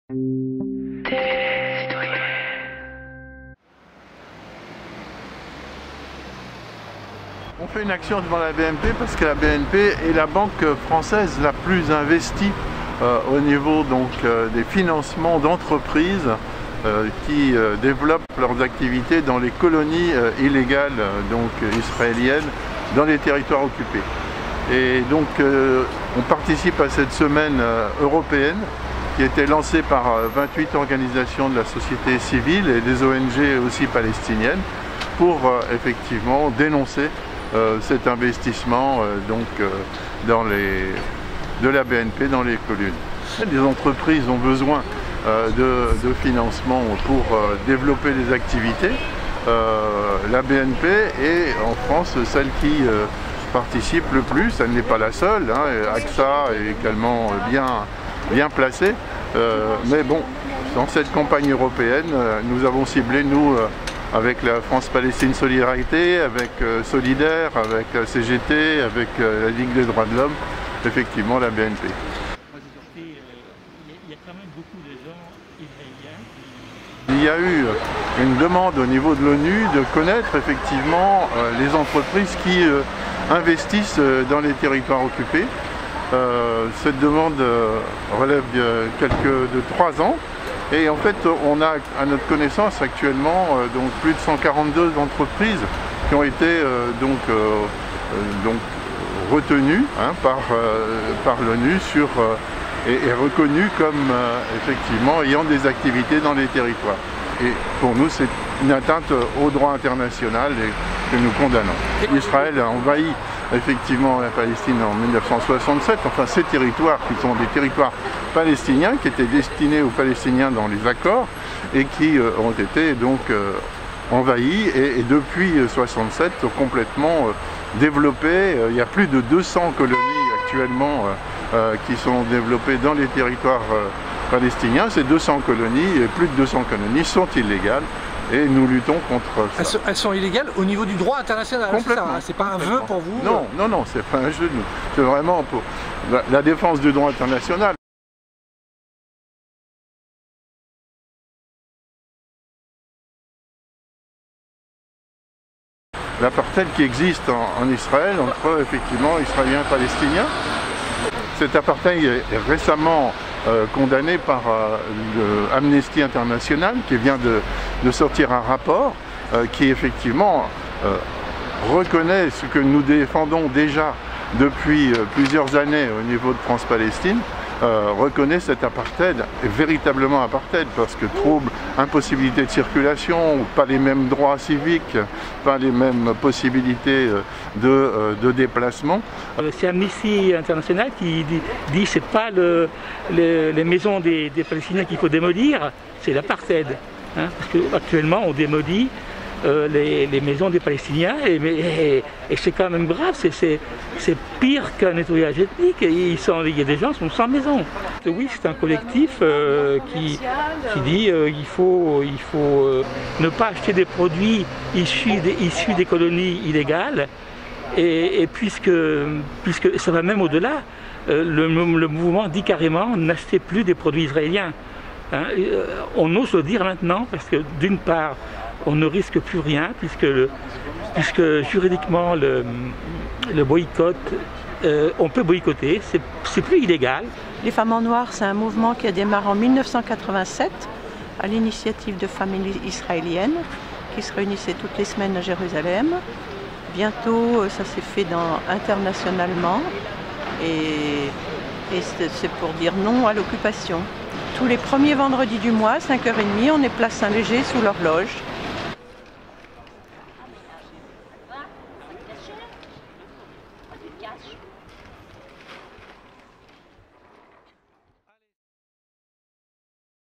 On fait une action devant la BNP parce que la BNP est la banque française la plus investie au niveau donc, des financements d'entreprises qui développent leurs activités dans les colonies illégales donc, israéliennes dans les territoires occupés. Et donc on participe à cette semaine européenne qui a été lancée par 28 organisations de la société civile et des ONG aussi palestiniennes pour effectivement dénoncer cet investissement de la BNP dans les communes. Les entreprises ont besoin de financement pour développer des activités. La BNP est en France celle qui participe le plus, elle n'est pas la seule, hein. AXA est également bien placée, mais bon, dans cette campagne européenne, nous avons ciblé, nous, avec la France-Palestine Solidarité, avec Solidaire, avec CGT, avec la Ligue des droits de l'homme, effectivement la BNP. Il y a quand même beaucoup de gens israéliens qui... Il y a eu une demande au niveau de l'ONU de connaître effectivement les entreprises qui investissent dans les territoires occupés. Cette demande relève de 3 ans. Et en fait, on a à notre connaissance actuellement donc plus de 142 entreprises qui ont été retenues par l'ONU et reconnues comme effectivement ayant des activités dans les territoires. Et pour nous, c'est une atteinte au droit international que nous condamnons. Israël a envahi effectivement la Palestine en 1967, enfin ces territoires qui sont des territoires palestiniens qui étaient destinés aux Palestiniens dans les accords et qui ont été donc envahis et depuis 1967 complètement développés. Il y a plus de 200 colonies actuellement qui sont développées dans les territoires palestiniens. Ces 200 colonies, et plus de 200 colonies sont illégales. Et nous luttons contre ça. Elles sont illégales au niveau du droit international, c'est ça, hein? C'est pas un vœu pour vous? Non, non, non, c'est pas un jeu. C'est vraiment pour la défense du droit international. L'apartheid qui existe en Israël entre effectivement Israéliens et Palestiniens. Cet apartheid est récemment condamné par Amnesty International qui vient de sortir un rapport qui effectivement reconnaît ce que nous défendons déjà depuis plusieurs années au niveau de France-Palestine, reconnaît cet apartheid, est véritablement apartheid parce que trouble, impossibilité de circulation, pas les mêmes droits civiques, pas les mêmes possibilités de déplacement. C'est Amnesty International qui dit que ce n'est pas les maisons des Palestiniens qu'il faut démolir, c'est l'apartheid. Hein, parce qu'actuellement on démolit les maisons des Palestiniens et c'est quand même grave, c'est pire qu'un nettoyage ethnique. Il y a des gens qui sont sans maison. Oui, c'est un collectif qui dit qu'il faut ne pas acheter des produits issus des colonies illégales et puisque ça va même au-delà, le mouvement dit carrément n'achetez plus des produits israéliens. Hein, on ose le dire maintenant parce que d'une part on ne risque plus rien puisque juridiquement le boycott, on peut boycotter, c'est plus illégal. Les Femmes en Noir, c'est un mouvement qui a démarré en 1987 à l'initiative de femmes israéliennes qui se réunissaient toutes les semaines à Jérusalem. Bientôt ça s'est fait internationalement et c'est pour dire non à l'occupation. Tous les premiers vendredis du mois, 5h30, on est place Saint-Léger sous l'horloge.